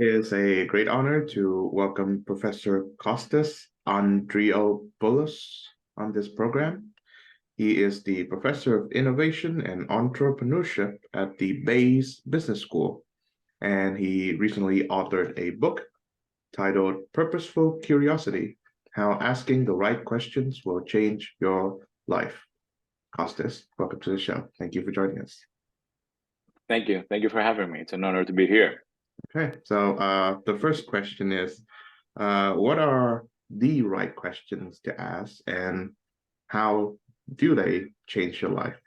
It is a great honor to welcome Professor Costas Andriopoulos on this program. He is the Professor of Innovation and Entrepreneurship at the Bayes Business School, and he recently authored a book titled Purposeful Curiosity: How Asking the Right Questions Will Change Your Life. Costas, welcome to the show. Thank you for joining us. Thank you. Thank you for having me. It's an honor to be here. Okay, so the first question is, what are the right questions to ask, and how do they change your life?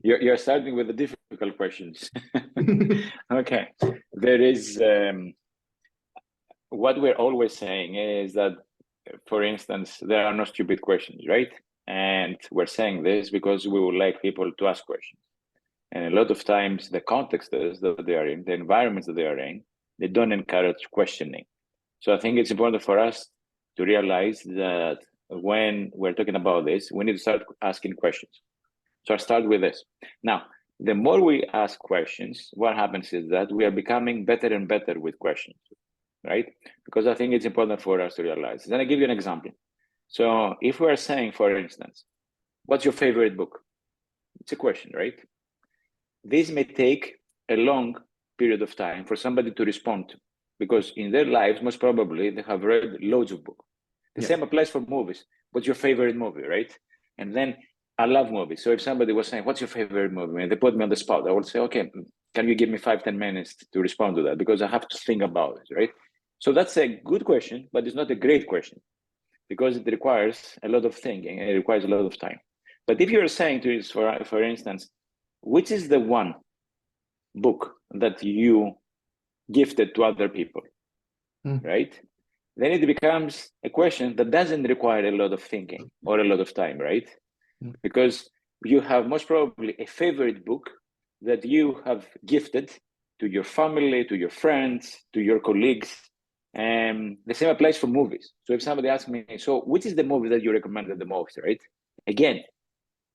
You're starting with the difficult questions. Okay, there is what we're always saying is that, for instance, there are no stupid questions, right? And we're saying this because we would like people to ask questions. And a lot of times the contexts that they are in, the environments that they are in, they don't encourage questioning. So I think it's important for us to realize that when we're talking about this, we need to start asking questions. So I'll start with this. Now, the more we ask questions, what happens is that we are becoming better and better with questions, right? Because I think it's important for us to realize. Then I give you an example. So if we are saying, for instance, what's your favorite book? It's a question, right? This may take a long period of time for somebody to respond to, because in their lives, most probably, they have read loads of books. The same applies for movies. What's your favorite movie, right? And then I love movies. So if somebody was saying, what's your favorite movie? And they put me on the spot, I would say, okay, can you give me 5-10 minutes to respond to that? Because I have to think about it, right? So that's a good question, but it's not a great question because it requires a lot of thinking and it requires a lot of time. But if you're saying to us, for instance, which is the one book that you gifted to other people, right? Then it becomes a question that doesn't require a lot of thinking or a lot of time, right? Because you have most probably a favorite book that you have gifted to your family, to your friends, to your colleagues. And the same applies for movies. So if somebody asks me, so which is the movie that you recommended the most, right? Again,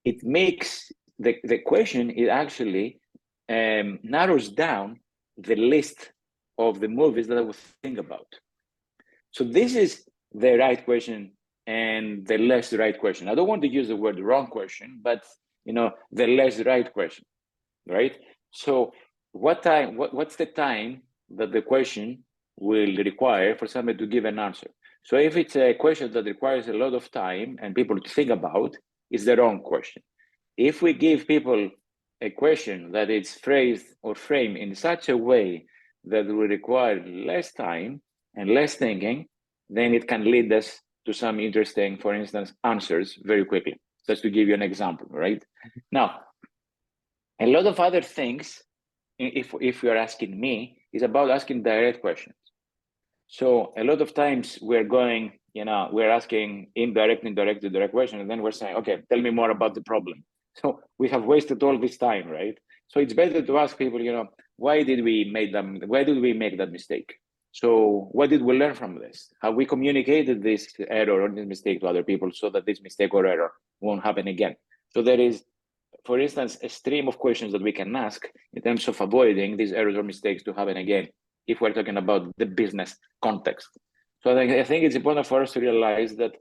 it makes the question, it actually narrows down the list of the movies that I would think about. So this is the right question and the less right question. I don't want to use the word wrong question, but the less right question, right? So what's the time that the question will require for somebody to give an answer? So if it's a question that requires a lot of time and people to think about, it's the wrong question. If we give people a question that is phrased or framed in such a way that will require less time and less thinking, then it can lead us to some interesting, for instance, answers very quickly. Just to give you an example, right? Now, a lot of other things, if you're asking me, is about asking direct questions. So a lot of times we're asking indirect questions, and then we're saying, okay, tell me more about the problem. So we have wasted all this time, right? So it's better to ask people, why did we make that mistake? So what did we learn from this? Have we communicated this error or this mistake to other people so that this mistake or error won't happen again? So there is, for instance, a stream of questions that we can ask in terms of avoiding these errors or mistakes to happen again, if we're talking about the business context. So I think it's important for us to realize that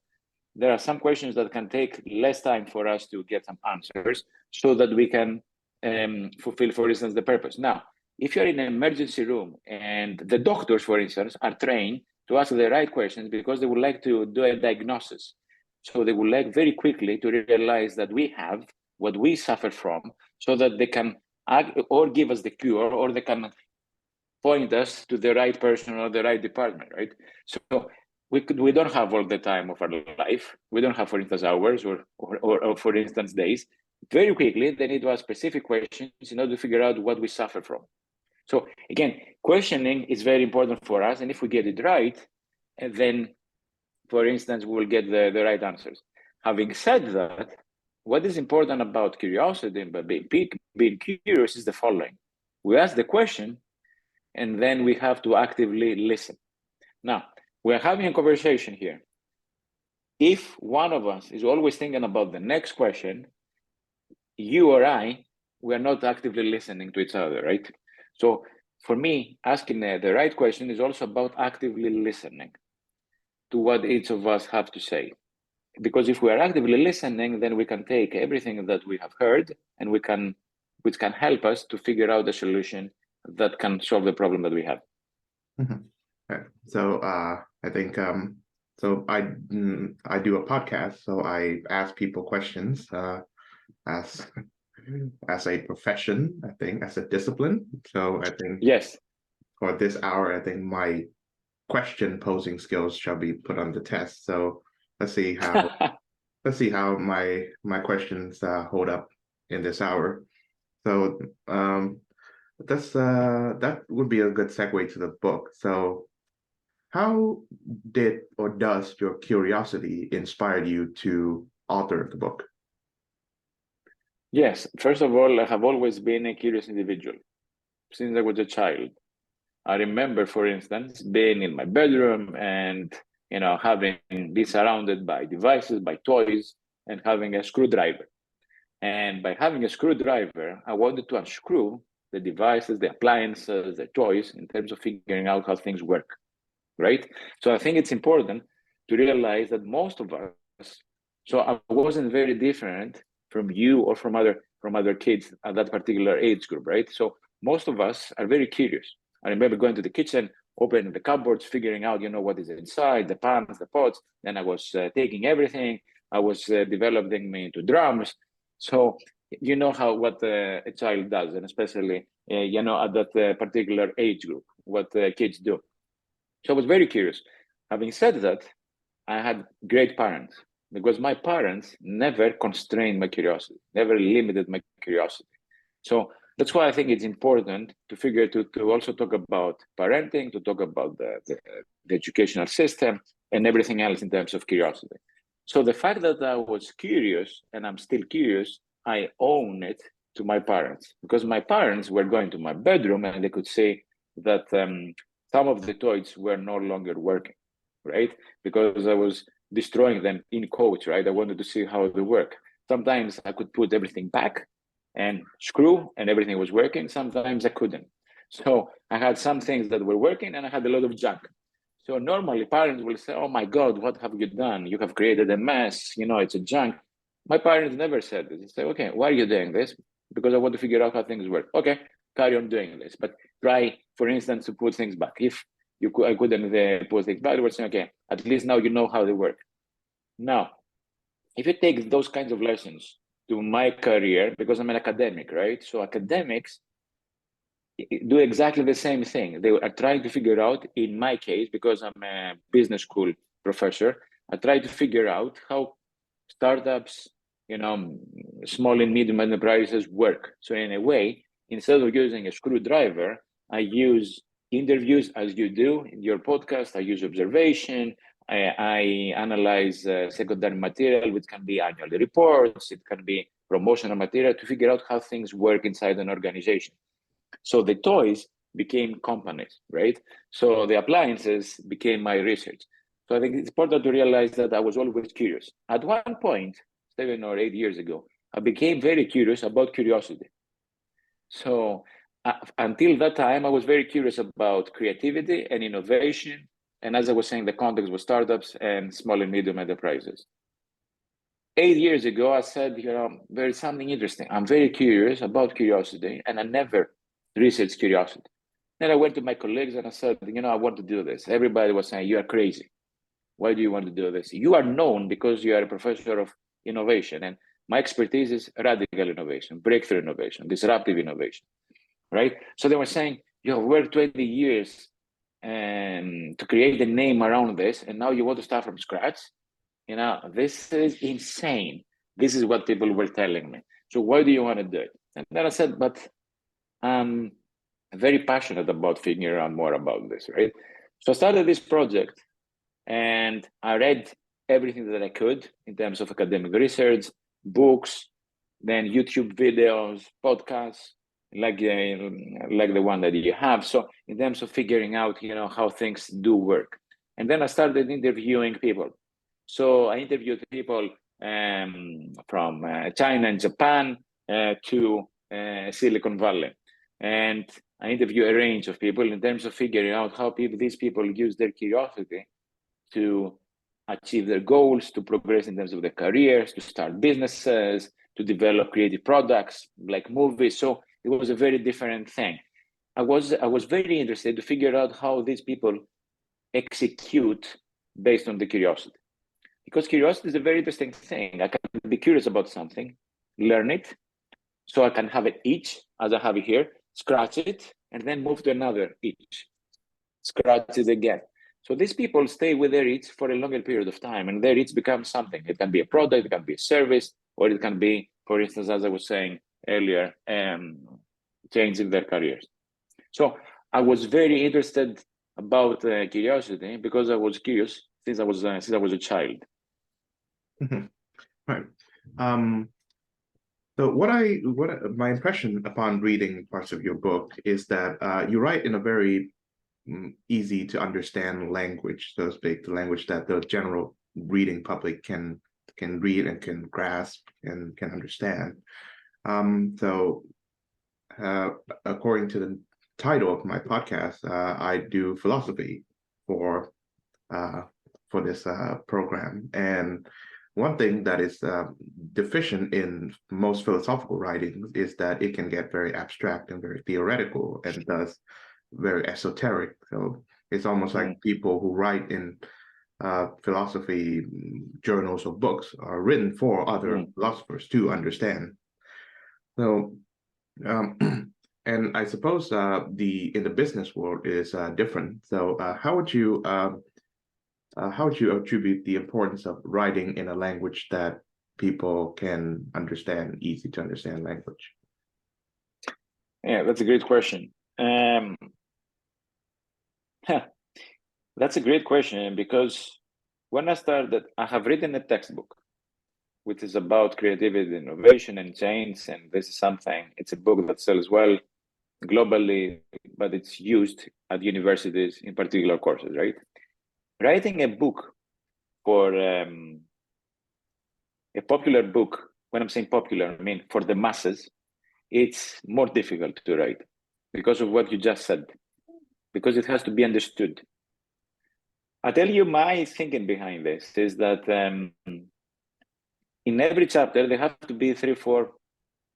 there are some questions that can take less time for us to get some answers so that we can fulfill, for instance, the purpose. Now, if you're in an emergency room and the doctors, for instance, are trained to ask the right questions because they would like to do a diagnosis. So they would like very quickly to realize that we have what we suffer from so that they can or give us the cure, or they can point us to the right person or the right department, right? So we don't have all the time of our life. We don't have, for instance, hours or for instance, days. Very quickly, they need to ask specific questions in order to figure out what we suffer from. So again, questioning is very important for us. And if we get it right, then, for instance, we will get the right answers. Having said that, what is important about curiosity and being curious is the following. We ask the question, and then we have to actively listen. Now, we're having a conversation here. If one of us is always thinking about the next question, you or I, we are not actively listening to each other, right? So for me, asking the right question is also about actively listening to what each of us have to say. Because if we are actively listening, then we can take everything that we have heard and which can help us to figure out a solution that can solve the problem that we have. Mm-hmm. Okay. So I think so I do a podcast, so I ask people questions as a profession, I think, as a discipline. So I think yes, for this hour, I think my question posing skills shall be put on the test. So let's see how my questions hold up in this hour. So that would be a good segue to the book. So how did or does your curiosity inspire you to author the book? Yes, first of all, I have always been a curious individual since I was a child. I remember, for instance, being in my bedroom and having be surrounded by devices, by toys, and having a screwdriver. And by having a screwdriver, I wanted to unscrew the devices, the appliances, the toys, in terms of figuring out how things work, right? So I think it's important to realize that most of us, so I wasn't very different from you or from other kids at that particular age group, right? So most of us are very curious. I remember going to the kitchen, opening the cupboards, figuring out, what is inside, the pans, the pots. Then I was taking everything. I was developing me into drums. So you know what a child does, and especially at that particular age group, what kids do. So I was very curious. Having said that, I had great parents because my parents never constrained my curiosity, never limited my curiosity. So that's why I think it's important to also talk about parenting, to talk about the educational system and everything else in terms of curiosity. So the fact that I was curious and I'm still curious, I own it to my parents because my parents were going to my bedroom and they could say that some of the toys were no longer working, right? Because I was destroying them in quotes, right? I wanted to see how they work. Sometimes I could put everything back and screw and everything was working. Sometimes I couldn't. So I had some things that were working and I had a lot of junk. So normally parents will say, oh my God, what have you done? You have created a mess, it's a junk. My parents never said this. They say, okay, why are you doing this? Because I want to figure out how things work. Okay, carry on doing this. But try, for instance, to put things back. If I couldn't put things back, they were saying, okay, at least now you know how they work. Now, if you take those kinds of lessons to my career, because I'm an academic, right? So academics do exactly the same thing. They are trying to figure out, in my case, because I'm a business school professor, I try to figure out how startups, small and medium enterprises work. So in a way, instead of using a screwdriver, I use interviews as you do in your podcast. I use observation. I analyze secondary material, which can be annual reports. It can be promotional material to figure out how things work inside an organization. So the toys became companies, right? So the appliances became my research. So I think it's important to realize that I was always curious. At one point, 7 or 8 years ago, I became very curious about curiosity. So until that time, I was very curious about creativity and innovation. And as I was saying, the context was startups and small and medium enterprises. 8 years ago, I said, there is something interesting. I'm very curious about curiosity, and I never researched curiosity. Then I went to my colleagues and I said, I want to do this. Everybody was saying, you are crazy. Why do you want to do this? You are known because you are a professor of innovation. And my expertise is radical innovation, breakthrough innovation, disruptive innovation, right? So they were saying, you have worked 20 years to create a name around this, and now you want to start from scratch? This is insane. This is what people were telling me. So why do you want to do it? And then I said, but I'm very passionate about figuring out more about this, right? So I started this project and I read everything that I could in terms of academic research, books, then YouTube videos, podcasts, like the one that you have. So in terms of figuring out, how things do work. And then I started interviewing people. So I interviewed people from China and Japan to Silicon Valley. And I interview a range of people in terms of figuring out how these people use their curiosity to achieve their goals, to progress in terms of their careers, to start businesses, to develop creative products like movies. So it was a very different thing. I was very interested to figure out how these people execute based on the curiosity. Because curiosity is a very interesting thing. I can be curious about something, learn it, so I can have it itch, as I have it here, scratch it, and then move to another itch, scratch it again. So these people stay with their itch for a longer period of time, and their itch becomes something. It can be a product, it can be a service, or it can be, for instance, as I was saying earlier, changing their careers. So I was very interested about curiosity because I was curious since I was a child. Right. So my impression upon reading parts of your book is that you write in a very easy to understand language, so to speak, the language that the general reading public can read and can grasp and can understand. So according to the title of my podcast, I do philosophy for this program. And one thing that is deficient in most philosophical writings is that it can get very abstract and very theoretical and thus very esoteric. So it's almost like people who write in philosophy journals or books are written for other philosophers to understand. So, and I suppose in the business world is different. So, how would you attribute the importance of writing in a language that people can understand, easy to understand language? Yeah, that's a great question. That's a great question because when I started, I have written a textbook, which is about creativity, innovation, and change. And this is something, it's a book that sells well globally, but it's used at universities in particular courses, right? Writing a book for a popular book, when I'm saying popular, I mean for the masses, it's more difficult to write because of what you just said, because it has to be understood. I'll tell you my thinking behind this is that in every chapter, there have to be 3-4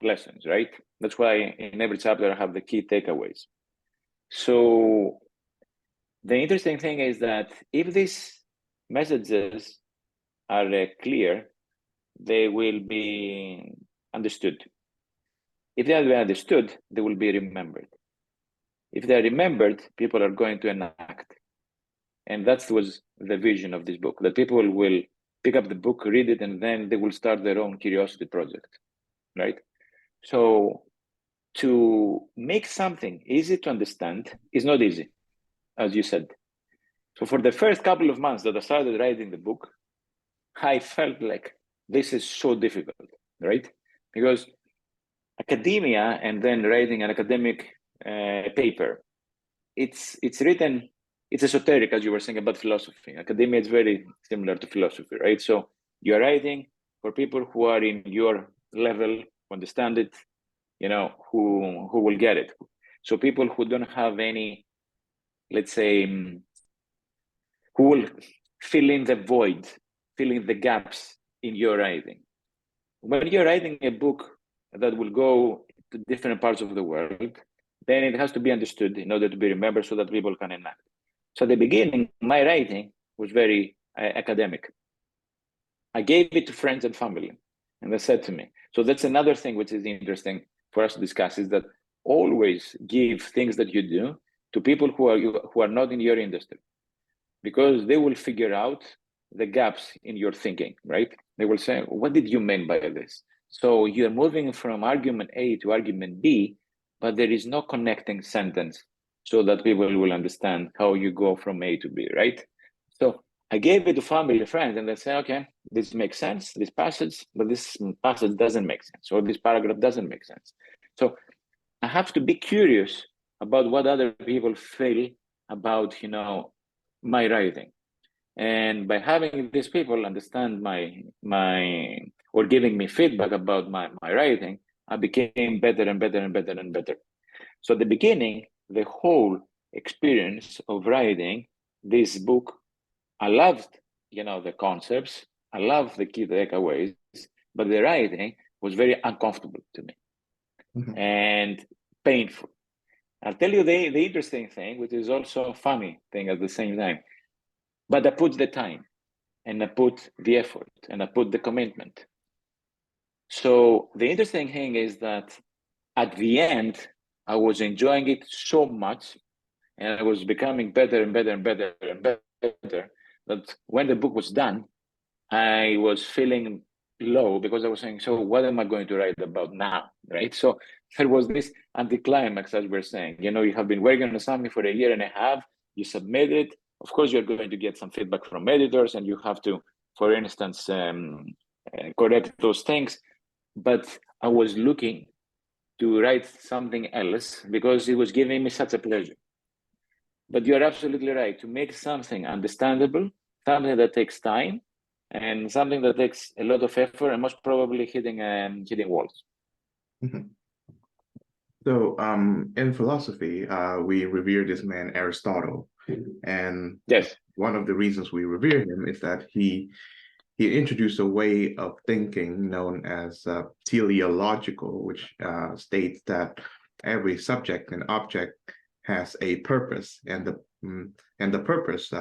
lessons, right? That's why in every chapter I have the key takeaways. So the interesting thing is that if these messages are clear, they will be understood. If they are understood, they will be remembered. If they are remembered, people are going to enact. And that was the vision of this book, that people will pick up the book, read it, and then they will start their own curiosity project, right? So to make something easy to understand is not easy, as you said. So for the first couple of months that I started writing the book, I felt like this is so difficult, right? Because academia and then writing an academic paper, it's written, it's esoteric, as you were saying about philosophy. Academia is very similar to philosophy, right? So you're writing for people who are in your level, who understand it, who will get it. So people who don't have any, let's say, who will fill in the void, fill in the gaps in your writing. When you're writing a book that will go to different parts of the world, then it has to be understood in order to be remembered so that people can enact. So at the beginning, my writing was very academic. I gave it to friends and family, and they said to me. So that's another thing which is interesting for us to discuss, is that always give things that you do to people who are not in your industry, because they will figure out the gaps in your thinking, right? They will say, what did you mean by this? So you're moving from argument A to argument B, but there is no connecting sentence so that people will understand how you go from A to B, right? So I gave it to family and friends, and they say, okay, this makes sense, this passage, but this passage doesn't make sense, or this paragraph doesn't make sense. So I have to be curious about what other people feel about, my writing. And by having these people understand my or giving me feedback about my writing, I became better and better and better and better. So at the beginning, the whole experience of writing this book, I loved, the concepts, I loved the key takeaways, but the writing was very uncomfortable to me and painful. I'll tell you the interesting thing, which is also a funny thing at the same time. But I put the time, and I put the effort, and I put the commitment. So the interesting thing is that at the end, I was enjoying it so much, and I was becoming better and better and better and better, that when the book was done, I was feeling low because I was saying, so what am I going to write about now, right? So there was this anticlimax, as we're saying. You have been working on something for a year and a half, you submit it. Of course, you're going to get some feedback from editors, and you have to, for instance, correct those things. But I was looking to write something else because it was giving me such a pleasure. But you're absolutely right. To make something understandable, something that takes time, and something that takes a lot of effort, and most probably hitting walls. So, in philosophy, we revere this man Aristotle, and yes, one of the reasons we revere him is that he introduced a way of thinking known as teleological, which states that every subject and object has a purpose, and the purpose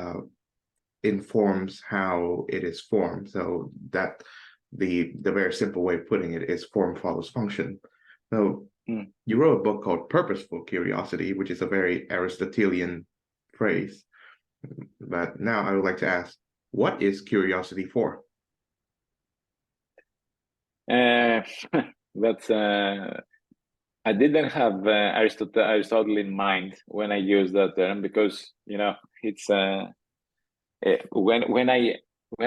informs how it is formed. So that the very simple way of putting it is form follows function. So you wrote a book called Purposeful Curiosity, which is a very Aristotelian phrase. But now I would like to ask, what is curiosity for? That's I didn't have Aristotle in mind when I used that term, because it's when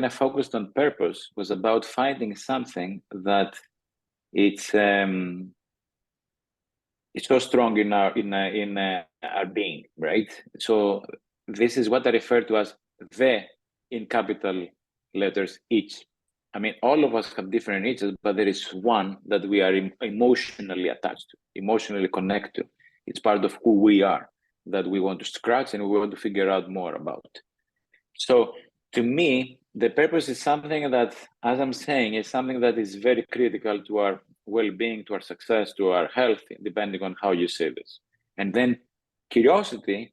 I focused on purpose, was about finding something that it's so strong in our being, right? So this is what I refer to as the, in capital letters, each. I mean, all of us have different eaches, but there is one that we are emotionally attached to, emotionally connected to. It's part of who we are, that we want to scratch and we want to figure out more about. So to me, the purpose is something that, as I'm saying, is something that is very critical to our well-being, to our success, to our health, depending on how you say this. And then curiosity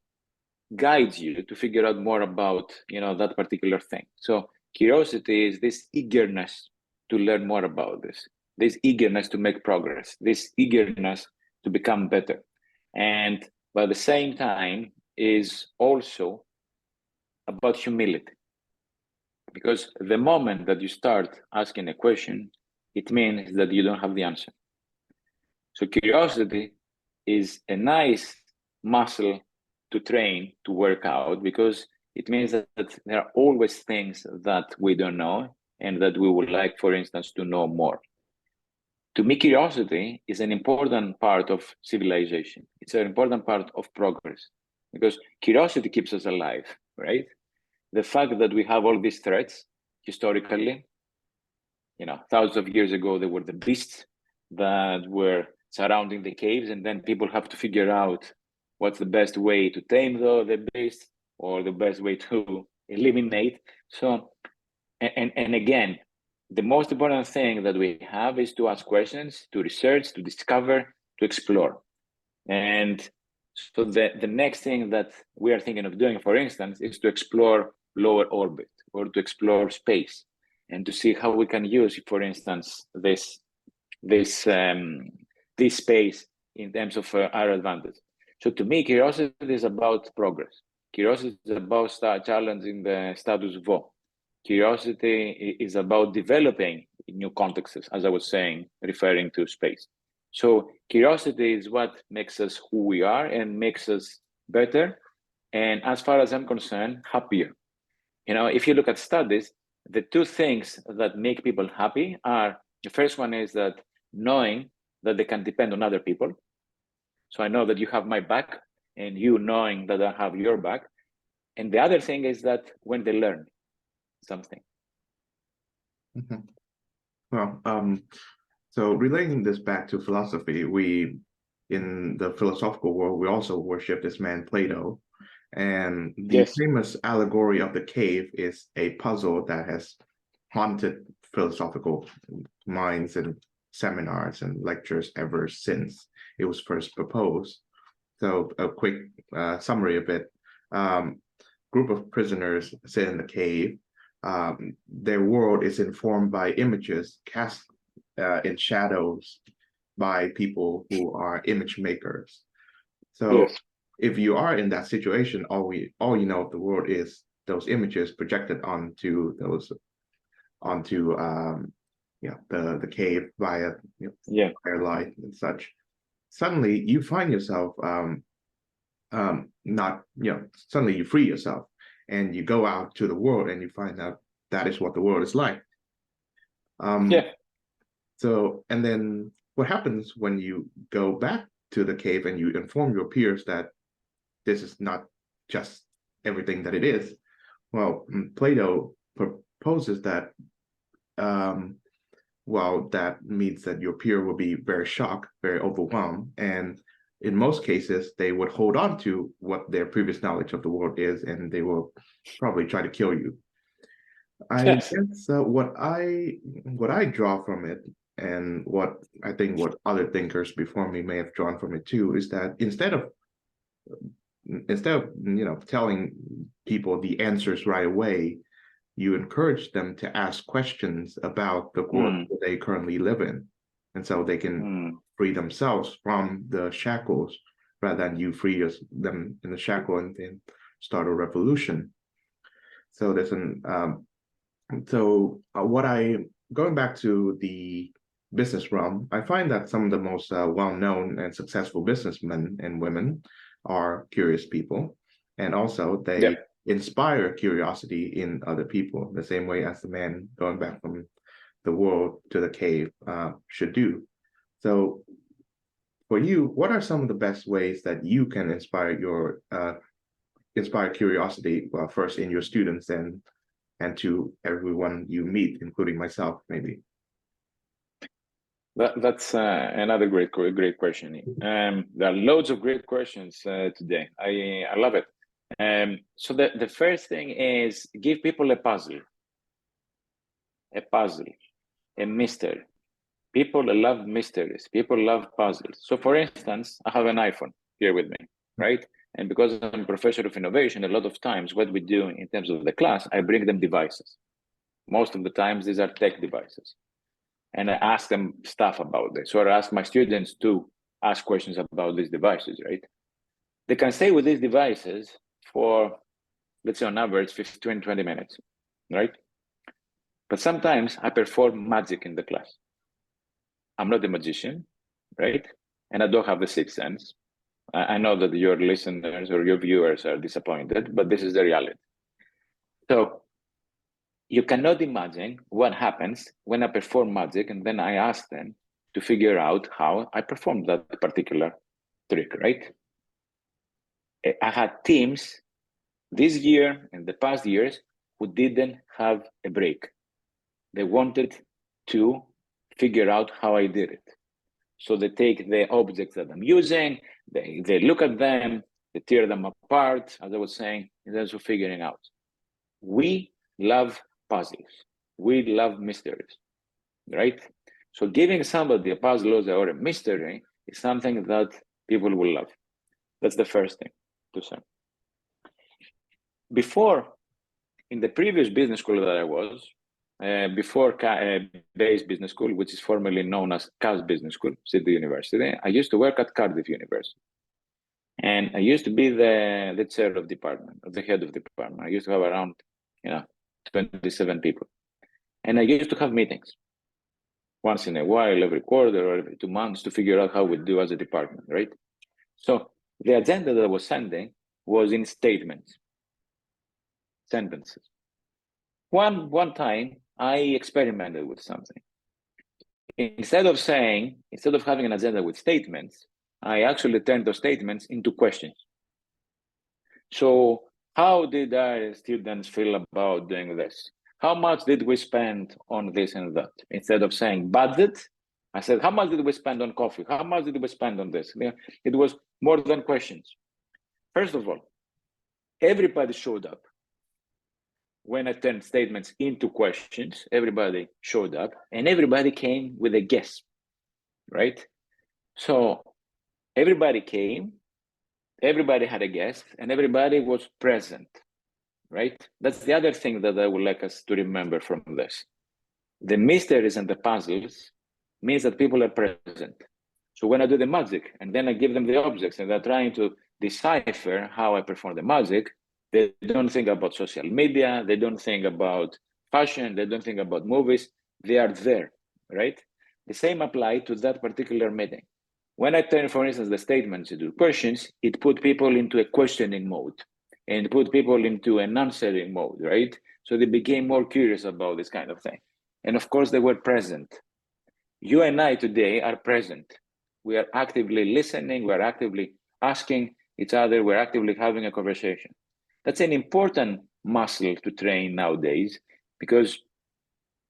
guides you to figure out more about, that particular thing. So curiosity is this eagerness to learn more about this eagerness to make progress, this eagerness to become better. And by the same time is also about humility. Because the moment that you start asking a question, it means that you don't have the answer. So curiosity is a nice muscle to train, to work out, because it means that there are always things that we don't know and that we would like, for instance, to know more. To me, curiosity is an important part of civilization. It's an important part of progress, because curiosity keeps us alive, right? The fact that we have all these threats historically, thousands of years ago, there were the beasts that were surrounding the caves, and then people have to figure out what's the best way to tame the beasts or the best way to eliminate. So, and again, the most important thing that we have is to ask questions, to research, to discover, to explore. And so the next thing that we are thinking of doing, for instance, is to explore lower orbit or to explore space and to see how we can use, for instance, this space in terms of our advantage. So to me, curiosity is about progress. Curiosity is about challenging the status quo. Curiosity is about developing new contexts, as I was saying, referring to space. So curiosity is what makes us who we are and makes us better. And as far as I'm concerned, happier. If you look at studies, the two things that make people happy are, the first one is that knowing that they can depend on other people. So I know that you have my back, and you knowing that I have your back. And the other thing is that when they learn something. Well, so relating this back to philosophy, we in the philosophical world, we also worship this man Plato. And the Yes. famous allegory of the cave is a puzzle that has haunted philosophical minds and seminars and lectures ever since it was first proposed. So a quick summary of it. Group of prisoners sit in the cave. Their world is informed by images cast in shadows by people who are image makers. So Yes. if you are in that situation, all you know of the world is those images projected onto the cave via firelight and such. Suddenly you find yourself suddenly you free yourself and you go out to the world and you find out that is what the world is like. So, and then what happens when you go back to the cave and you inform your peers that this is not just everything that it is? Well, Plato proposes that, that means that your peer will be very shocked, very overwhelmed, and in most cases, they would hold on to what their previous knowledge of the world is, and they will probably try to kill you. I guess what I draw from it, and what I think what other thinkers before me may have drawn from it too, is that instead of telling people the answers right away, you encourage them to ask questions about the world that they currently live in, and so they can free themselves from the shackles rather than you free them in the shackle and then start a revolution. So there's going back to the business realm, I find that some of the most well-known and successful businessmen and women are curious people, and also they inspire curiosity in other people the same way as the man going back from the world to the cave should do. So for you, what are some of the best ways that you can inspire curiosity, well, first in your students and to everyone you meet, including myself, maybe? That's another great question. There are loads of great questions today. I love it. So the first thing is give people a puzzle, a mystery. People love mysteries. People love puzzles. So for instance, I have an iPhone here with me, right? And because I'm a professor of innovation, a lot of times what we do in terms of the class, I bring them devices. Most of the times these are tech devices. And I ask them stuff about this. So I ask my students to ask questions about these devices, right? They can stay with these devices for, let's say on average, 15, 20 minutes, right? But sometimes I perform magic in the class. I'm not a magician, right? And I don't have the sixth sense. I know that your listeners or your viewers are disappointed, but this is the reality. So you cannot imagine what happens when I perform magic and then I ask them to figure out how I performed that particular trick, right? I had teams this year and the past years who didn't have a break. They wanted to figure out how I did it. So they take the objects that I'm using, they look at them, they tear them apart, as I was saying, in terms of figuring out. We love puzzles. We love mysteries, right? So giving somebody a puzzle or a mystery is something that people will love. That's the first thing to say. Before, in the previous business school that I was, before Bayes Business School, which is formerly known as Cass Business School, City University, I used to work at Cardiff University. And I used to be the chair of department, or the head of department. I used to have around 27 people. And I used to have meetings once in a while, every quarter or every 2 months, to figure out how we do as a department, right? So the agenda that I was sending was in statements, sentences. One time, I experimented with something. Instead of having an agenda with statements, I actually turned those statements into questions. So how did our students feel about doing this? How much did we spend on this and that? Instead of saying budget, I said, how much did we spend on coffee? How much did we spend on this? It was more than questions. First of all, everybody showed up. When I turned statements into questions, everybody showed up and everybody came with a guess, right? So everybody came, everybody had a guess, and everybody was present, right? That's the other thing that I would like us to remember from this. The mysteries and the puzzles means that people are present. So when I do the magic and then I give them the objects and they're trying to decipher how I perform the magic, they don't think about social media, they don't think about fashion, they don't think about movies, they are there, right? The same applies to that particular meeting. When I turn, for instance, the statements into questions, it put people into a questioning mode and put people into an answering mode, right? So they became more curious about this kind of thing. And of course, they were present. You and I today are present. We are actively listening, we're actively asking each other, we're actively having a conversation. That's an important muscle to train nowadays, because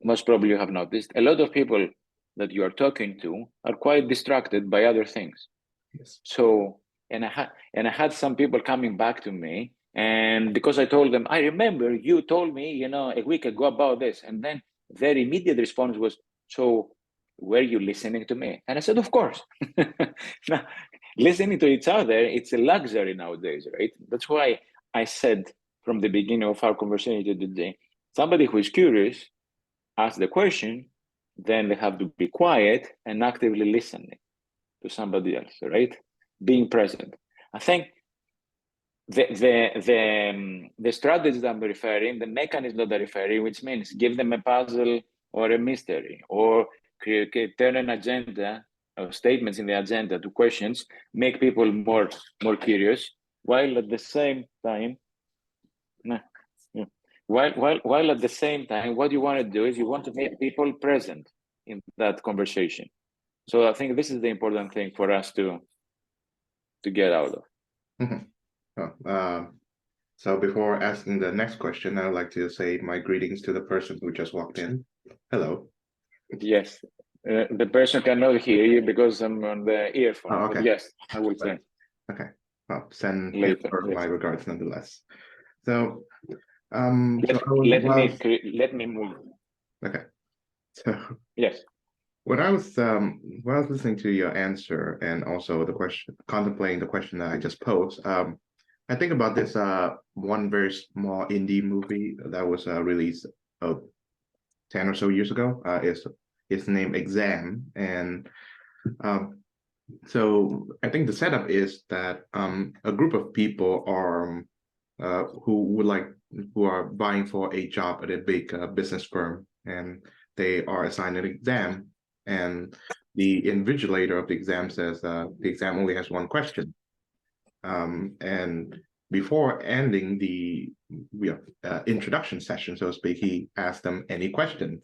most probably you have noticed a lot of people that you are talking to are quite distracted by other things. Yes. So, and I had some people coming back to me, and because I told them, I remember you told me, a week ago about this, and then their immediate response was, so were you listening to me? And I said, of course. Now, listening to each other, it's a luxury nowadays, right? That's why I said from the beginning of our conversation today, somebody who is curious, ask the question, then they have to be quiet and actively listening to somebody else, right? Being present. I think the strategies that I'm referring, the mechanism that I'm referring, which means give them a puzzle or a mystery, or turn an agenda or statements in the agenda to questions, make people more curious, while at the same time, while at the same time, what you want to do is you want to make people present in that conversation. So I think this is the important thing for us to get out of. Mm-hmm. So before asking the next question, I'd like to say my greetings to the person who just walked in. Hello. Yes, the person cannot hear you because I'm on the earphone. Oh, okay. But yes, I will say. Okay. Well, send Later, my regards nonetheless. So, let me move. Okay. So yes. When I was listening to your answer and also the question, contemplating the question that I just posed, I think about this one very small indie movie that was released 10 or so years ago. It's named Exam, and so I think the setup is that a group of people are who are vying for a job at a big business firm, and they are assigned an exam, and the invigilator of the exam says the exam only has one question, and before ending the introduction session, so to speak, he asked them any questions.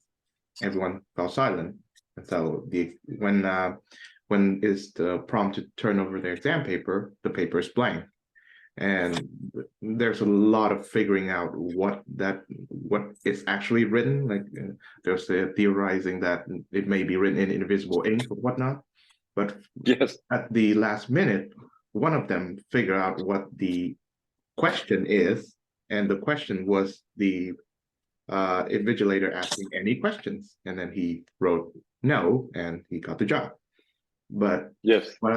Everyone fell silent, and so when is the prompt to turn over their exam paper, the paper is blank. And there's a lot of figuring out what is actually written. Like there's theorizing that it may be written in invisible ink or whatnot. But yes, at the last minute, one of them figured out what the question is, and the question was the invigilator asking any questions, and then he wrote no, and he got the job. But yes, what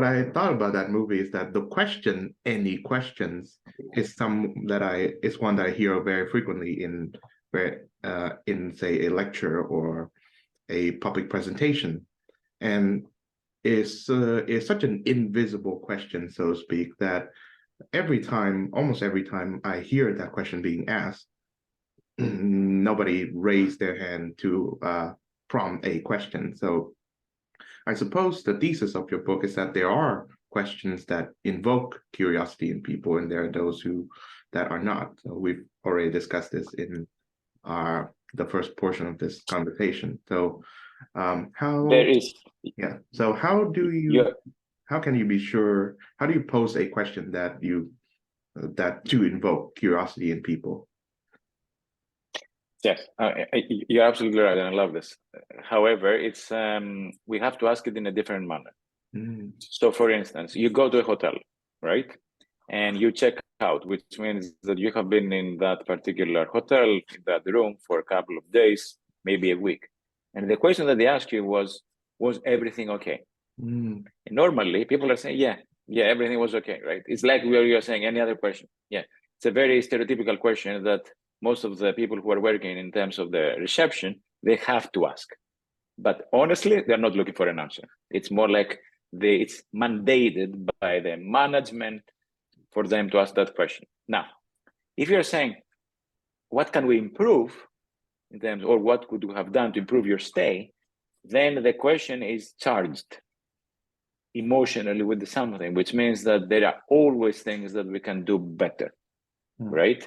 I thought about that movie is that the question, any questions, is one that I hear very frequently in say a lecture or a public presentation, and is such an invisible question, so to speak, that almost every time I hear that question being asked, nobody raised their hand to prompt a question. So I suppose the thesis of your book is that there are questions that invoke curiosity in people, and there are those that are not. So we've already discussed this in the first portion of this conversation. So how there is. Yeah. So how can you be sure? How do you pose a question that to invoke curiosity in people? Yes, you're absolutely right, and I love this. However, it's we have to ask it in a different manner. So, for instance, you go to a hotel, right? And you check out, which means that you have been in that particular hotel, in that room for a couple of days, maybe a week. And the question that they ask you was everything okay? And normally people are saying, yeah, everything was okay, right? It's like you're saying any other question. Yeah, it's a very stereotypical question that most of the people who are working in terms of the reception, they have to ask. But honestly, they're not looking for an answer. It's more like it's mandated by the management for them to ask that question. Now, if you're saying, what can we improve in terms, or what could you have done to improve your stay? Then the question is charged emotionally with something, which means that there are always things that we can do better, right?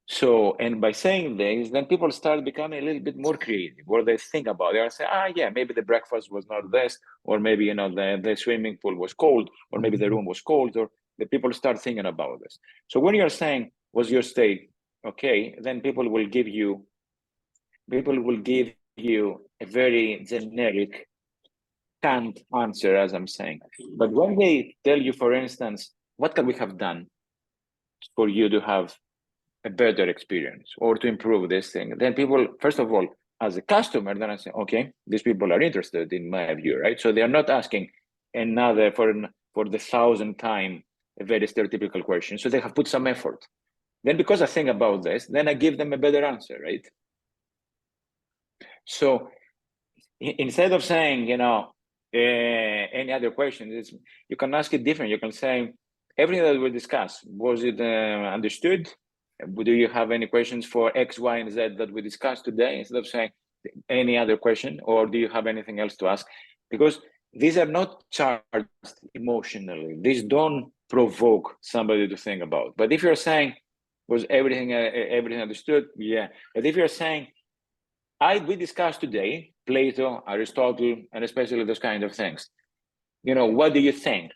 So, and by saying this, then people start becoming a little bit more creative, or they think about it, or say, yeah, maybe the breakfast was not this, or maybe, you know, the swimming pool was cold, or maybe the room was cold, or the people start thinking about this. So when you're saying, was your stay okay, then people will give you a very generic, canned answer, as I'm saying. But when they tell you, for instance, what can we have done for you to have a better experience or to improve this thing, then people, first of all, as a customer, then I say, okay, these people are interested in my view, right? So they are not asking another for the 1,000th time a very stereotypical question. So they have put some effort. Then because I think about this, then I give them a better answer, right? So instead of saying, you know, any other questions, you can ask it different. You can say, everything that we discussed, was it understood? Do you have any questions for X, Y, and Z that we discussed today? Instead of saying any other question, or do you have anything else to ask? Because these are not charged emotionally. These don't provoke somebody to think about. But if you're saying, was everything understood? Yeah. But if you're saying, we discussed today Plato, Aristotle, and especially those kind of things. You know, what do you think?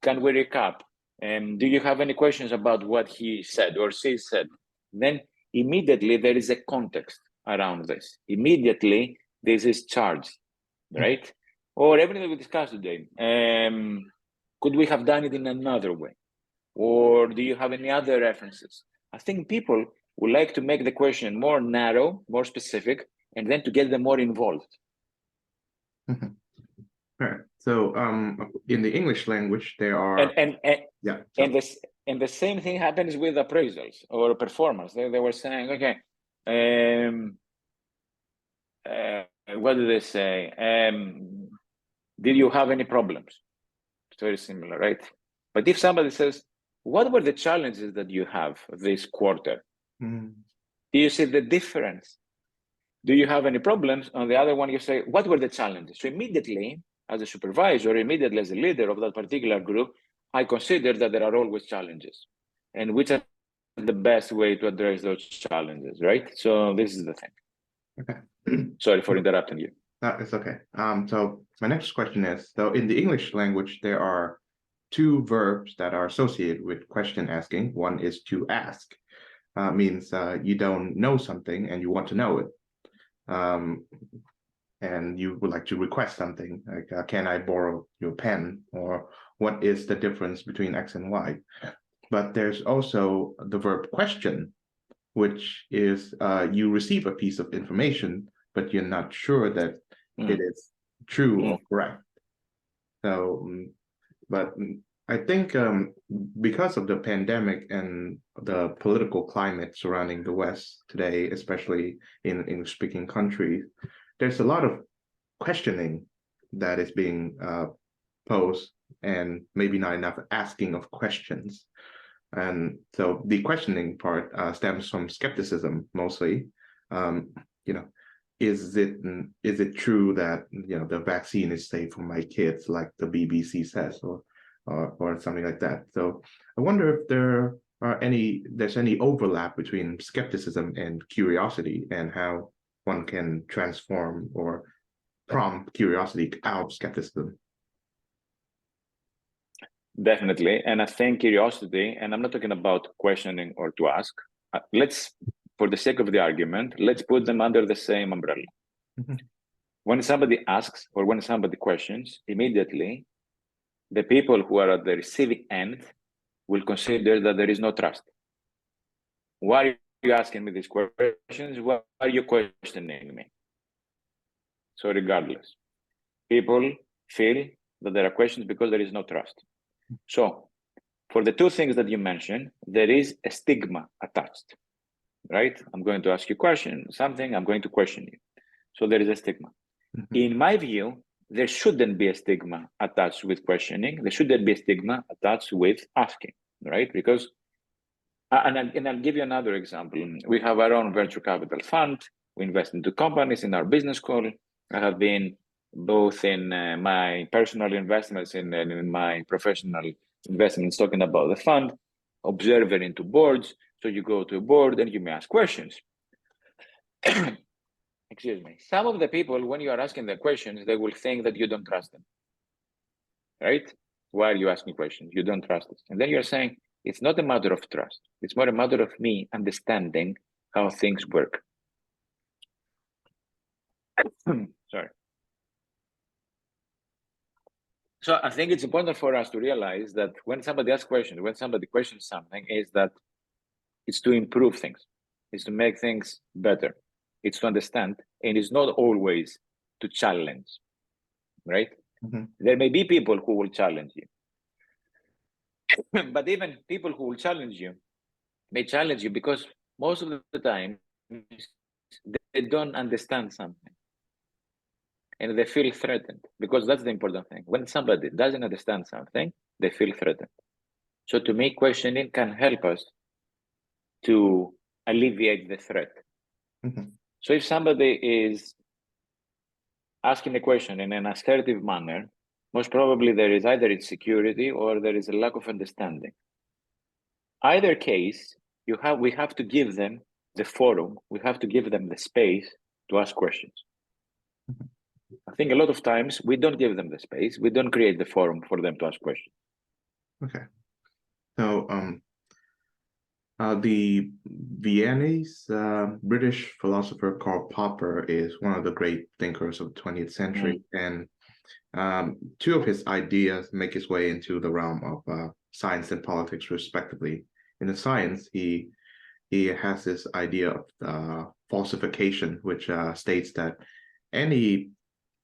Can we recap? Do you have any questions about what he said or she said? Then immediately there is a context around this. Immediately this is charged, right? Or everything that we discussed today. Could we have done it in another way? Or do you have any other references? I think people would like to make the question more narrow, more specific, and then to get them more involved. All right. So, in the English language, there are and the same thing happens with appraisals or performance. They were saying, okay, what did they say? Did you have any problems? It's very similar, right? But if somebody says, what were the challenges that you have this quarter? Do you see the difference? Do you have any problems? On the other one, you say, what were the challenges? So immediately, as a supervisor, immediately as a leader of that particular group, I consider that there are always challenges, and which are the best way to address those challenges, right? So this is the thing. Okay. Sorry for interrupting you. No, it's okay. So my next question is, so in the English language, there are two verbs that are associated with question asking. One is to ask, means you don't know something and you want to know it. And you would like to request something, like, can I borrow your pen? Or what is the difference between X and Y? But there's also the verb question, which is you receive a piece of information, but you're not sure that it is true or correct. So, but I think because of the pandemic and the political climate surrounding the West today, especially in English-speaking countries, there's a lot of questioning that is being posed, and maybe not enough asking of questions. And so the questioning part stems from skepticism mostly. You know, is it true that, you know, the vaccine is safe for my kids, like the BBC says, or something like that? So I wonder if there's any overlap between skepticism and curiosity, and how one can transform or prompt curiosity out of skepticism. Definitely. And I think curiosity, and I'm not talking about questioning or to ask. Let's for the sake of the argument, let's put them under the same umbrella. Mm-hmm. When somebody asks or when somebody questions, immediately the people who are at the receiving end will consider that there is no trust. Why are you asking me these questions? Why are you questioning me? So regardless, people feel that there are questions because there is no trust. So for the two things that you mentioned, there is a stigma attached, right? I'm going to ask you a question, something, I'm going to question you. So there is a stigma. Mm-hmm. In my view, there shouldn't be a stigma attached with questioning. There shouldn't be a stigma attached with asking, right? Because, and I'll give you another example. We have our own venture capital fund. We invest into companies in our business school. I have been both in my personal investments and in my professional investments talking about the fund, observer into boards. So you go to a board and you may ask questions. Excuse me. Some of the people, when you are asking the questions, they will think that you don't trust them, right? Why are you asking questions? You don't trust us. And then you're saying, it's not a matter of trust. It's more a matter of me understanding how things work. Sorry. So I think it's important for us to realize that when somebody asks questions, when somebody questions something, is that it's to improve things. It's to make things better. It's to understand, and it's not always to challenge, right? Mm-hmm. There may be people who will challenge you. But even people who will challenge you may challenge you because most of the time they don't understand something and they feel threatened, because that's the important thing. When somebody doesn't understand something, they feel threatened. So to me, questioning can help us to alleviate the threat. Mm-hmm. So if somebody is asking a question in an assertive manner, most probably there is either insecurity or there is a lack of understanding. Either case, we have to give them the forum, we have to give them the space to ask questions. Mm-hmm. I think a lot of times we don't give them the space, we don't create the forum for them to ask questions. Okay. So the Viennese British philosopher Karl Popper is one of the great thinkers of the 20th century, and two of his ideas make his way into the realm of science and politics, respectively. In the science, he has this idea of falsification, which states that any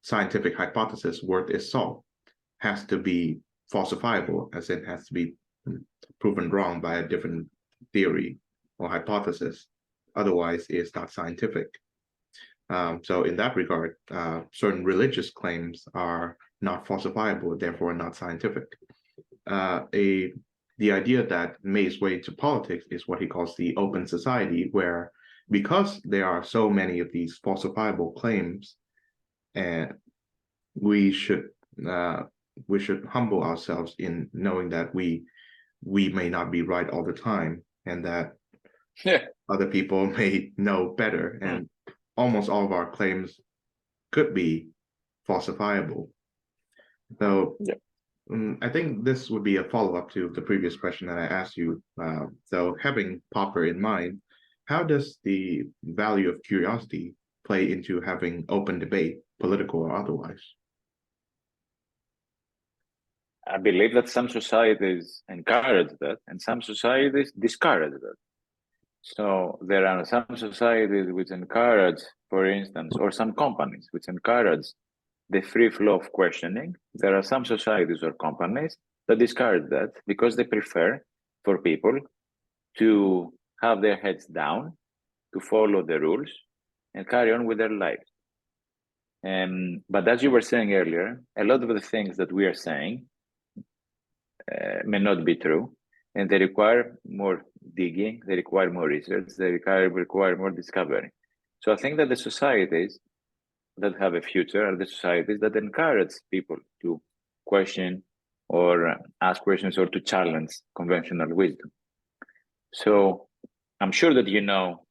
scientific hypothesis worth its salt has to be falsifiable, as it has to be proven wrong by a different theory or hypothesis. Otherwise, it's not scientific. So in that regard, certain religious claims are not falsifiable, therefore not scientific. The idea that made its way to politics is what he calls the open society, where because there are so many of these falsifiable claims, and we should humble ourselves in knowing that we may not be right all the time, and that other people may know better, and almost all of our claims could be falsifiable. So I think this would be a follow-up to the previous question that I asked you. So having Popper in mind, how does the value of curiosity play into having open debate, political or otherwise? I believe that some societies encourage that and some societies discourage that. So there are some societies which encourage, for instance, or some companies which encourage the free flow of questioning. There are some societies or companies that discourage that because they prefer for people to have their heads down, to follow the rules and carry on with their lives. But as you were saying earlier, a lot of the things that we are saying may not be true, and they require more digging, they require more research, they require more discovery. So I think that the societies that have a future are the societies that encourage people to question or ask questions or to challenge conventional wisdom. So I'm sure that you know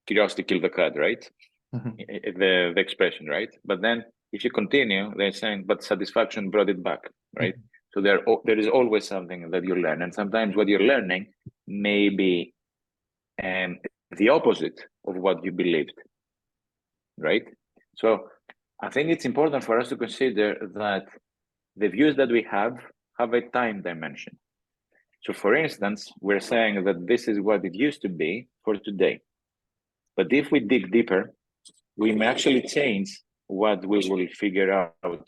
curiosity killed the cat, right? Mm-hmm. The expression, right? But then if you continue, they're saying, but satisfaction brought it back, right? Mm-hmm. So there is always something that you learn. And sometimes what you're learning may be the opposite of what you believed, right? So I think it's important for us to consider that the views that we have a time dimension. So for instance, we're saying that this is what it used to be for today. But if we dig deeper, we may actually change what we will figure out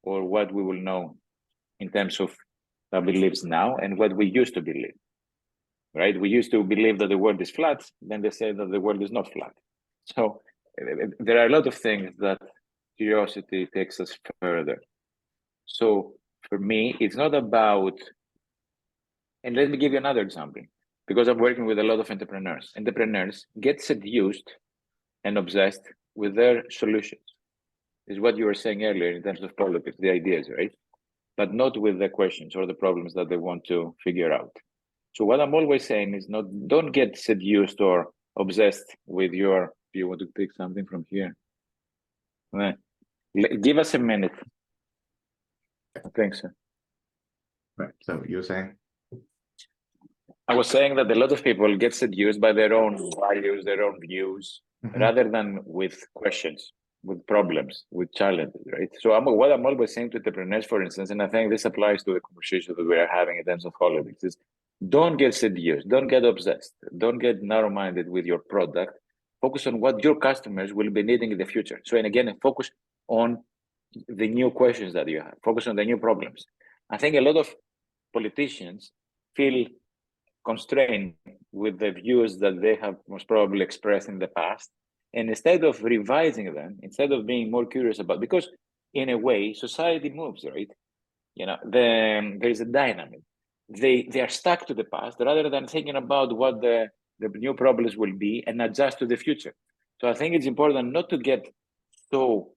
or what we will know in terms of our beliefs now and what we used to believe, right? We used to believe that the world is flat, then they say that the world is not flat. So there are a lot of things that curiosity takes us further. So for me, it's not about, and let me give you another example, because I'm working with a lot of entrepreneurs. Entrepreneurs get seduced and obsessed with their solutions. Is what you were saying earlier in terms of politics, the ideas, right? But not with the questions or the problems that they want to figure out. So what I'm always saying is don't get seduced or obsessed with your, do you want to take something from here? Give us a minute. Thanks. Right. So you're saying? I was saying that a lot of people get seduced by their own values, their own views, rather than with questions, with problems, with challenges, right? So what I'm always saying to entrepreneurs, for instance, and I think this applies to the conversation that we are having in terms of politics, is don't get seduced, don't get obsessed, don't get narrow-minded with your product. Focus on what your customers will be needing in the future. So, and again, focus on the new questions that you have, focus on the new problems. I think a lot of politicians feel constrained with the views that they have most probably expressed in the past. And instead of revising them, instead of being more curious about, because in a way, society moves, right? You know, there is a dynamic. They are stuck to the past rather than thinking about what the new problems will be and adjust to the future. So I think it's important not to get so,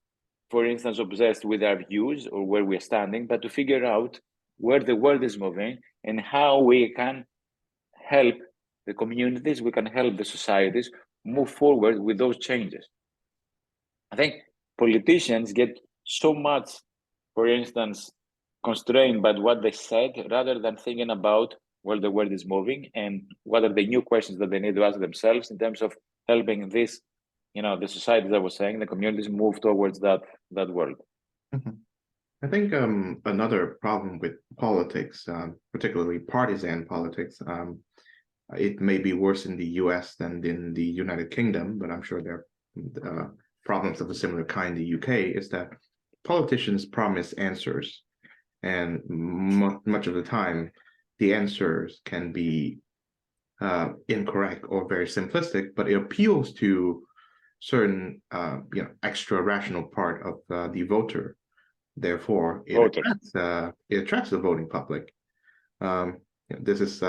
for instance, obsessed with our views or where we're standing, but to figure out where the world is moving and how we can help the communities, we can help the societies move forward with those changes. I think politicians get so much, for instance, constrained by what they said, rather than thinking about where the world is moving and what are the new questions that they need to ask themselves in terms of helping this, you know, the society that I was saying, the communities move towards that world. I think another problem with politics, particularly partisan politics, it may be worse in the US than in the United Kingdom, but I'm sure there are problems of a similar kind in the UK, is that politicians promise answers. And much of the time, the answers can be incorrect or very simplistic, but it appeals to certain extra rational part of the voter. Therefore, it attracts the voting public. This is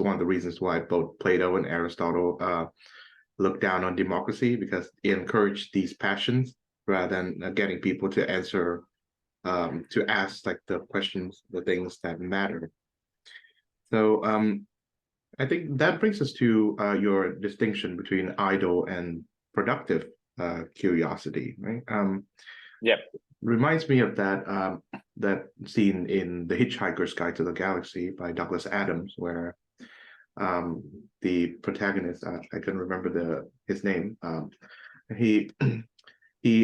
one of the reasons why both Plato and Aristotle looked down on democracy, because it encouraged these passions rather than getting people to answer, to ask like the questions, the things that matter. So I think that brings us to your distinction between idle and productive curiosity, right? Reminds me of that scene in The Hitchhiker's Guide to the Galaxy by Douglas Adams, where the protagonist, I can remember his name, he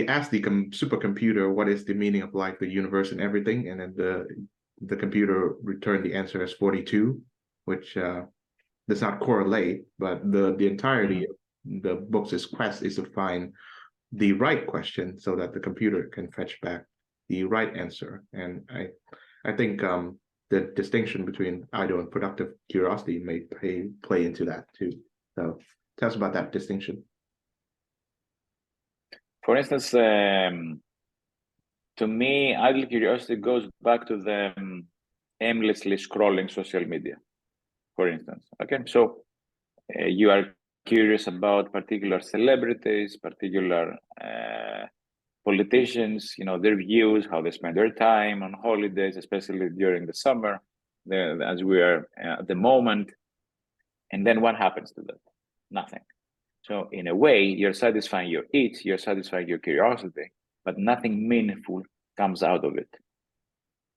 asked the supercomputer what is the meaning of life, the universe, and everything, and then the computer returned the answer as 42, which does not correlate, but the entirety of the book's quest is to find the right question so that the computer can fetch back the right answer. And I think the distinction between idle and productive curiosity may play into that too. So tell us about that distinction. For instance, to me, idle curiosity goes back to the aimlessly scrolling social media, for instance. Okay, so you are curious about particular celebrities, particular politicians, you know, their views, how they spend their time on holidays, especially during the summer, as we are at the moment. And then what happens to that? Nothing. So in a way, you're satisfying your itch, you're satisfying your curiosity, but nothing meaningful comes out of it.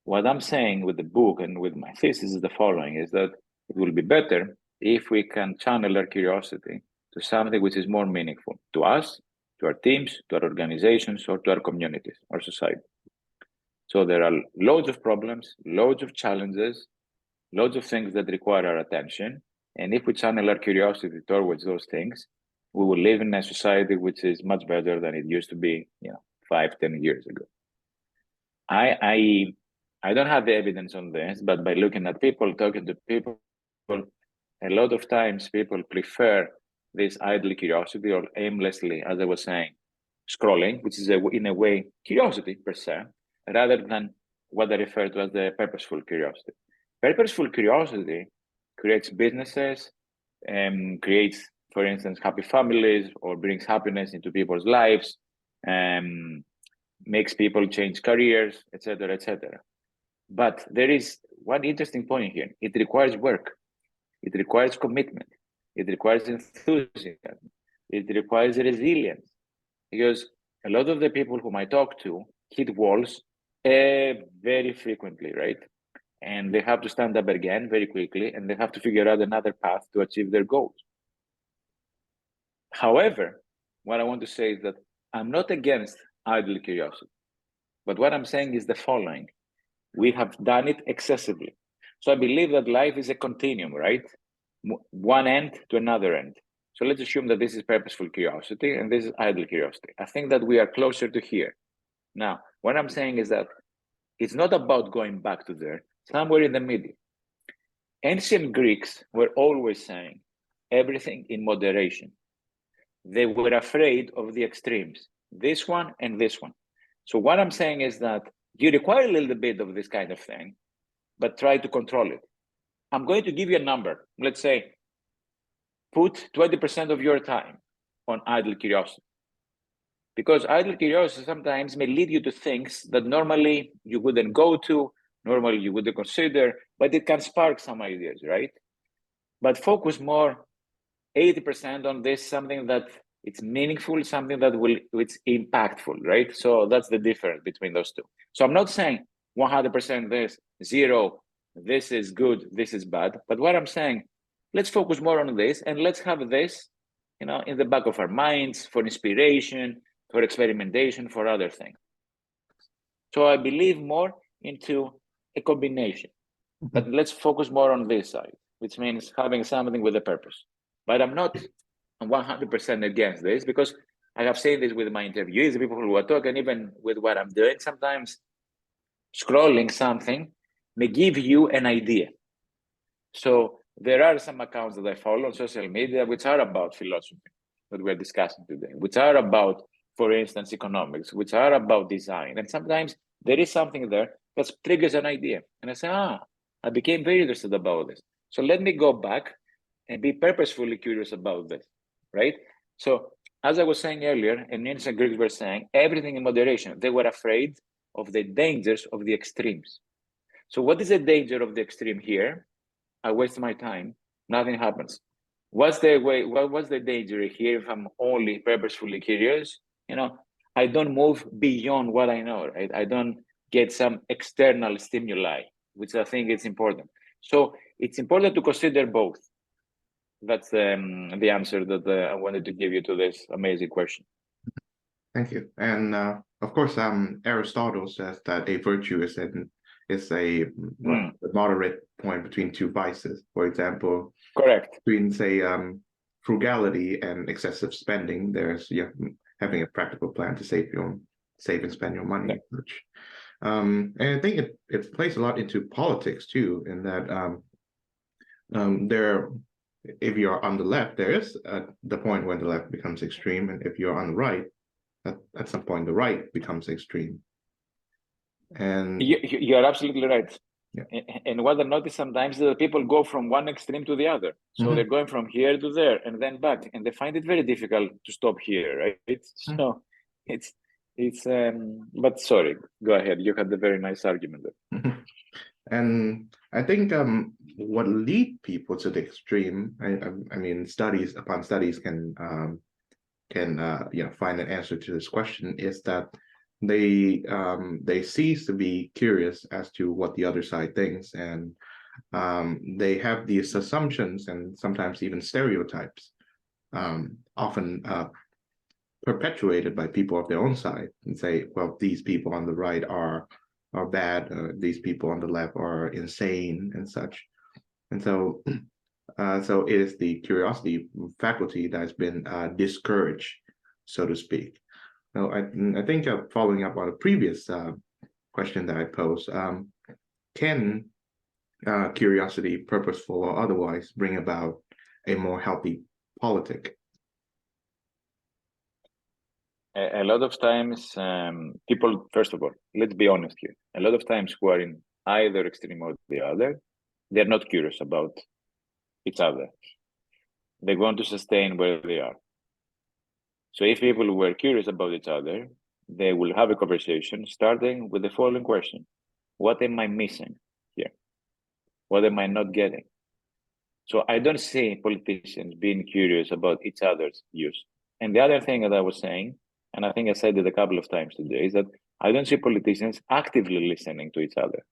What I'm saying with the book and with my thesis is the following, is that it will be better if we can channel our curiosity to something which is more meaningful to us, to our teams, to our organizations, or to our communities, our society. So there are loads of problems, loads of challenges, loads of things that require our attention. And if we channel our curiosity towards those things, we will live in a society which is much better than it used to be, 5-10 years ago. I don't have the evidence on this, but by looking at people, talking to people, a lot of times people prefer this idle curiosity or aimlessly, as I was saying, scrolling, which is in a way curiosity per se, rather than what I refer to as the purposeful curiosity. Purposeful curiosity creates businesses, creates, for instance, happy families, or brings happiness into people's lives, makes people change careers, etc., etc. But there is one interesting point here. It requires work. It requires commitment. It requires enthusiasm. It requires resilience. Because a lot of the people whom I talk to hit walls very frequently, right? And they have to stand up again very quickly, and they have to figure out another path to achieve their goals. However, what I want to say is that I'm not against idle curiosity. But what I'm saying is the following. We have done it excessively. So I believe that life is a continuum, right? One end to another end. So let's assume that this is purposeful curiosity and this is idle curiosity. I think that we are closer to here. Now, what I'm saying is that it's not about going back to there, somewhere in the middle. Ancient Greeks were always saying everything in moderation. They were afraid of the extremes, this one and this one. So what I'm saying is that you require a little bit of this kind of thing, but try to control it. I'm going to give you a number. Let's say, put 20% of your time on idle curiosity. Because idle curiosity sometimes may lead you to things that normally you wouldn't go to, normally you wouldn't consider, but it can spark some ideas, right? But focus more 80% on this, something that it's meaningful, something that it's impactful, right? So that's the difference between those two. So I'm not saying 100% this, 0, this is good, this is bad. But what I'm saying, let's focus more on this, and let's have this, in the back of our minds for inspiration, for experimentation, for other things. So I believe more into a combination. But let's focus more on this side, which means having something with a purpose. But I'm not 100% against this, because I have seen this with my interviewees, the people who are talking, even with what I'm doing. Sometimes scrolling something may give you an idea. So there are some accounts that I follow on social media which are about philosophy that we're discussing today, which are about, for instance, economics, which are about design. And sometimes there is something there that triggers an idea. And I say, I became very interested about this. So let me go back and be purposefully curious about this, right? So as I was saying earlier, and ancient Greeks were saying, everything in moderation. They were afraid of the dangers of the extremes. So what is the danger of the extreme here? I waste my time, nothing happens. What's the danger here if I'm only purposefully curious? I don't move beyond what I know, right? I don't get some external stimuli, which I think is important. So it's important to consider both. That's the answer that I wanted to give you to this amazing question. Thank you. And of course, Aristotle says that a virtue is a moderate point between two vices. For example, correct. Between, say, frugality and excessive spending, there's having a practical plan to save and spend your money. Yeah. And I think it plays a lot into politics too, in that if you're on the left, there is the point when the left becomes extreme, and if you're on the right, at some point the right becomes extreme. And you're absolutely right. Yeah. And what I notice sometimes is that people go from one extreme to the other. So they're going from here to there and then back, and they find it very difficult to stop here, right? So it's but sorry, go ahead. You had a very nice argument there. And I think what lead people to the extreme, I mean, studies upon studies can find an answer to this question, is that they cease to be curious as to what the other side thinks, and they have these assumptions and sometimes even stereotypes often perpetuated by people of their own side and say, well, these people on the right are bad, these people on the left are insane and such. And so so it is the curiosity faculty that has been discouraged, so to speak. Now, I think following up on a previous question that I posed, can curiosity, purposeful or otherwise, bring about a more healthy politic? A lot of times, people, first of all, let's be honest here. A lot of times who are in either extreme or the other, they're not curious about each other. They want to sustain where they are. So if people were curious about each other, they will have a conversation starting with the following question. What am I missing here? What am I not getting? So I don't see politicians being curious about each other's views. And the other thing that I was saying, and I think I said it a couple of times today, is that I don't see politicians actively listening to each other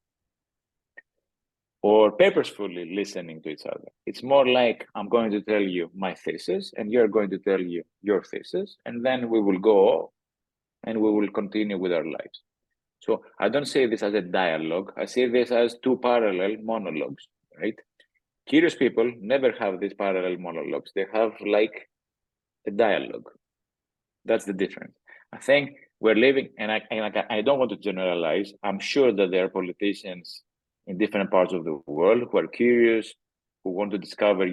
or purposefully listening to each other. It's more like I'm going to tell you my thesis and you're going to tell you your thesis, and then we will go and we will continue with our lives. So I don't see this as a dialogue. I see this as two parallel monologues, right? Curious people never have these parallel monologues. They have like a dialogue. That's the difference. I think we're living, and I don't want to generalize. I'm sure that there are politicians in different parts of the world who are curious, who want to discover,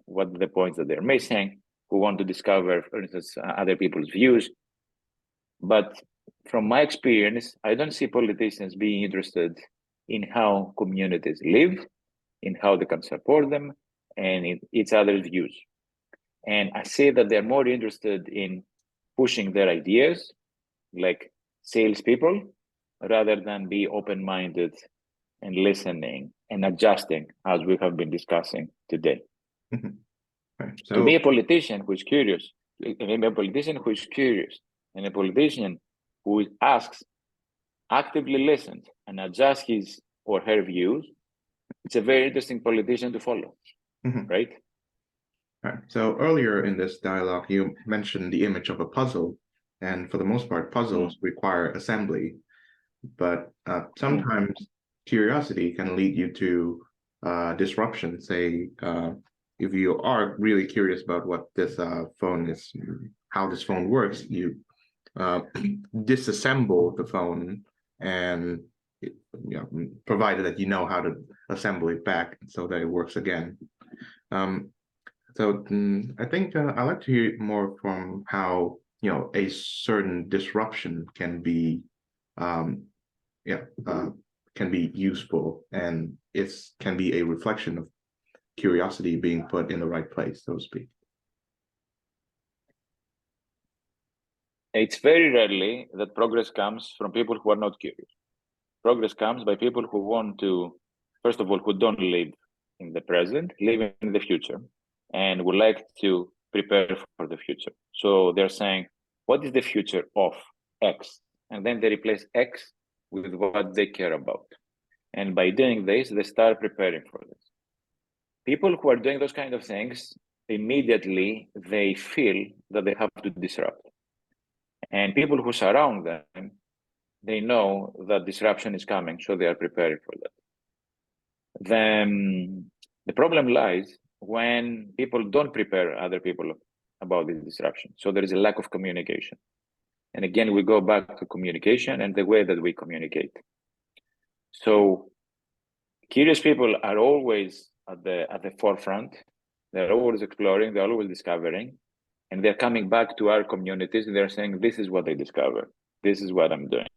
what are the points that they're missing, who want to discover, for instance, other people's views. But from my experience, I don't see politicians being interested in how communities live, in how they can support them, and in each other's views. And I see that they're more interested in pushing their ideas, like salespeople, rather than be open-minded and listening and adjusting, as we have been discussing today. Right. To be a politician who is curious, and a politician who is curious, and a politician who asks, actively listens, and adjusts his or her views, it's a very interesting politician to follow, right? Right. So earlier in this dialogue, you mentioned the image of a puzzle, and for the most part, puzzles require assembly, but sometimes curiosity can lead you to disruption. Say, if you are really curious about what this phone is, how this phone works, you disassemble the phone and provided that you know how to assemble it back so that it works again. So I think I'd like to hear more from how a certain disruption can be can be useful, and it can be a reflection of curiosity being put in the right place, so to speak. It's very rarely that progress comes from people who are not curious. Progress comes by people who want to, first of all, who don't live in the present, live in the future, and would like to prepare for the future. So they're saying, what is the future of X? And then they replace X with what they care about. And by doing this, they start preparing for this. People who are doing those kind of things, immediately they feel that they have to disrupt. And people who surround them, they know that disruption is coming, so they are preparing for that. Then the problem lies when people don't prepare other people about this disruption. So there is a lack of communication. And again, we go back to communication and the way that we communicate. So curious people are always at the forefront. They're always exploring, they're always discovering, and they're coming back to our communities and they're saying, this is what they discovered. This is what I'm doing.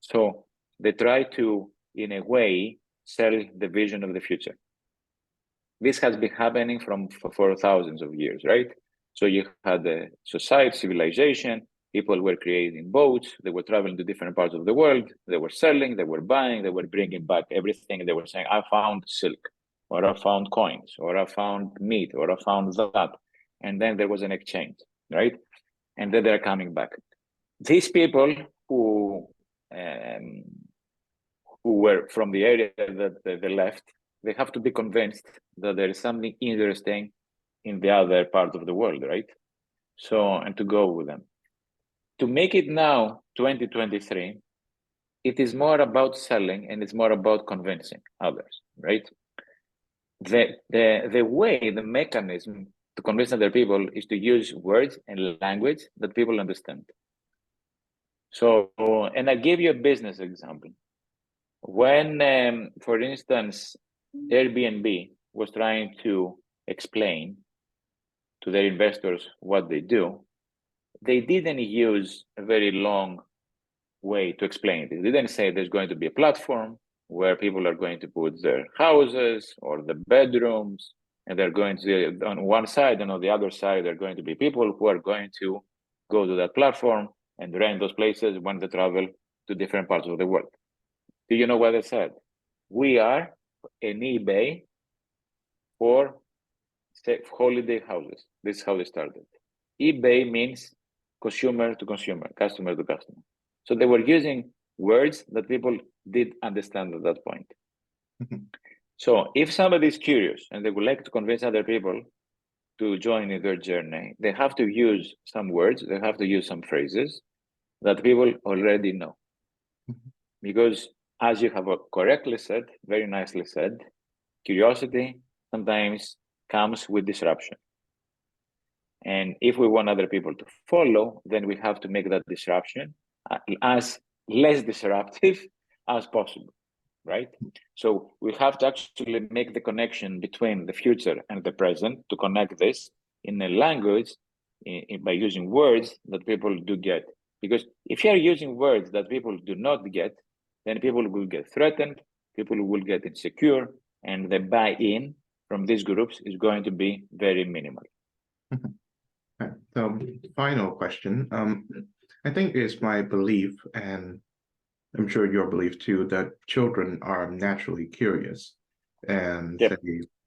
So they try to, in a way, sell the vision of the future. This has been happening for thousands of years, right? So you had the society, civilization, people were creating boats, they were traveling to different parts of the world, they were selling, they were buying, they were bringing back everything. They were saying, I found silk, or I found coins, or I found meat, or I found that. And then there was an exchange, right? And then they're coming back. These people who were from the area that they left, they have to be convinced that there is something interesting in the other part of the world, right? So, and to go with them. To make it now, 2023, it is more about selling and it's more about convincing others, right? The way, the mechanism to convince other people is to use words and language that people understand. So, and I give you a business example. When, for instance, Airbnb was trying to explain to their investors what they do, they didn't use a very long way to explain it. They didn't say there's going to be a platform where people are going to put their houses or the bedrooms, and they're going to, on one side and on the other side, they're going to be people who are going to go to that platform and rent those places when they travel to different parts of the world. Do you know what they said? We are an eBay for holiday houses. This is how they started. eBay means consumer to consumer, customer to customer. So they were using words that people did understand at that point. So if somebody is curious and they would like to convince other people to join in their journey, they have to use some words, they have to use some phrases that people already know. Because as you have correctly said, very nicely said, curiosity sometimes comes with disruption. And if we want other people to follow, then we have to make that disruption as less disruptive as possible, right? So we have to actually make the connection between the future and the present to connect this in a language by using words that people do get. Because if you are using words that people do not get, then people will get threatened, people will get insecure, and the buy-in from these groups is going to be very minimal. Okay. So, final question. I think it's my belief, and I'm sure your belief too, that children are naturally curious, and Yep.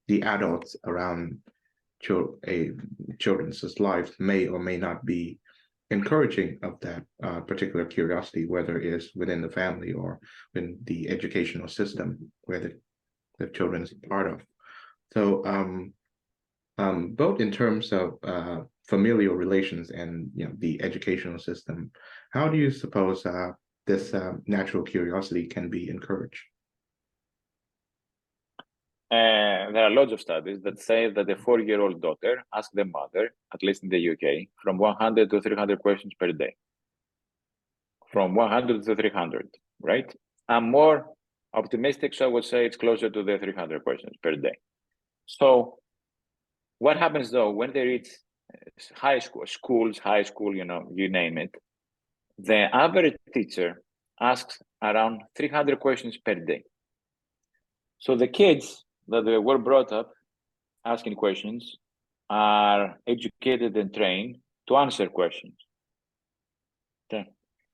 the adults around children's lives may or may not be encouraging of that particular curiosity, whether it is within the family or in the educational system where the children is part of. So, both in terms of familial relations and the educational system, how do you suppose this natural curiosity can be encouraged? There are lots of studies that say that a 4-year-old daughter asks the mother, at least in the UK, from 100 to 300 questions per day. From 100 to 300, right? I'm more optimistic, so I would say it's closer to the 300 questions per day. So what happens though when they reach high school, you name it, the average teacher asks around 300 questions per day. So the kids that they were brought up asking questions are educated and trained to answer questions. Okay.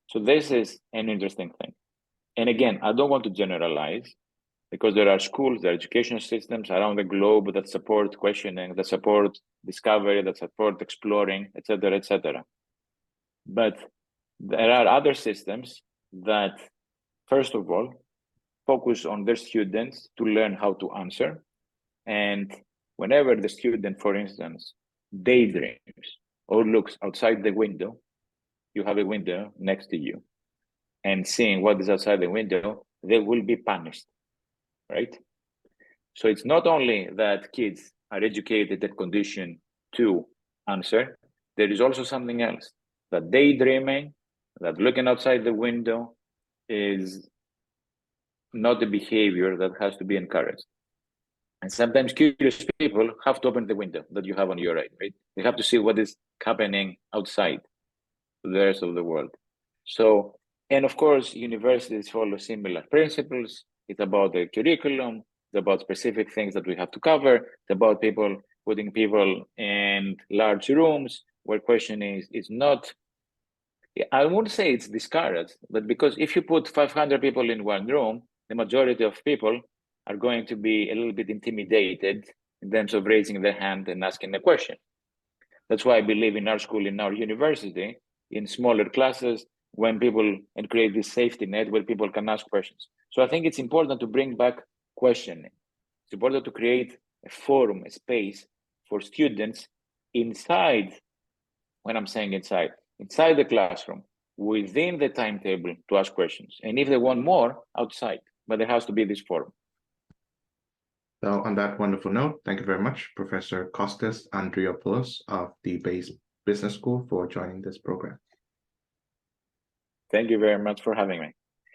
So this is an interesting thing. And again, I don't want to generalize because there are schools, there are education systems around the globe that support questioning, that support discovery, that support exploring, etc., etc. But there are other systems that, first of all, focus on their students to learn how to answer. And whenever the student, for instance, daydreams or looks outside the window, you have a window next to you, and seeing what is outside the window, they will be punished, right? So it's not only that kids are educated and conditioned to answer, there is also something else, that daydreaming, that looking outside the window is not a behavior that has to be encouraged. And sometimes curious people have to open the window that you have on your right? They have to see what is happening outside to the rest of the world. So, and of course, universities follow similar principles. It's about the curriculum, it's about specific things that we have to cover, it's about putting people in large rooms where questioning is not, I wouldn't say it's discouraged, but because if you put 500 people in one room, the majority of people are going to be a little bit intimidated in terms of raising their hand and asking a question. That's why I believe in our school, in our university, in smaller classes, when people, and create this safety net where people can ask questions. So I think it's important to bring back questioning. It's important to create a forum, a space for students inside, when I'm saying inside the classroom, within the timetable to ask questions. And if they want more, outside, but there has to be this forum. So on that wonderful note, thank you very much, Professor Costas Andriopoulos of the Bayes Business School for joining this program. Thank you very much for having me.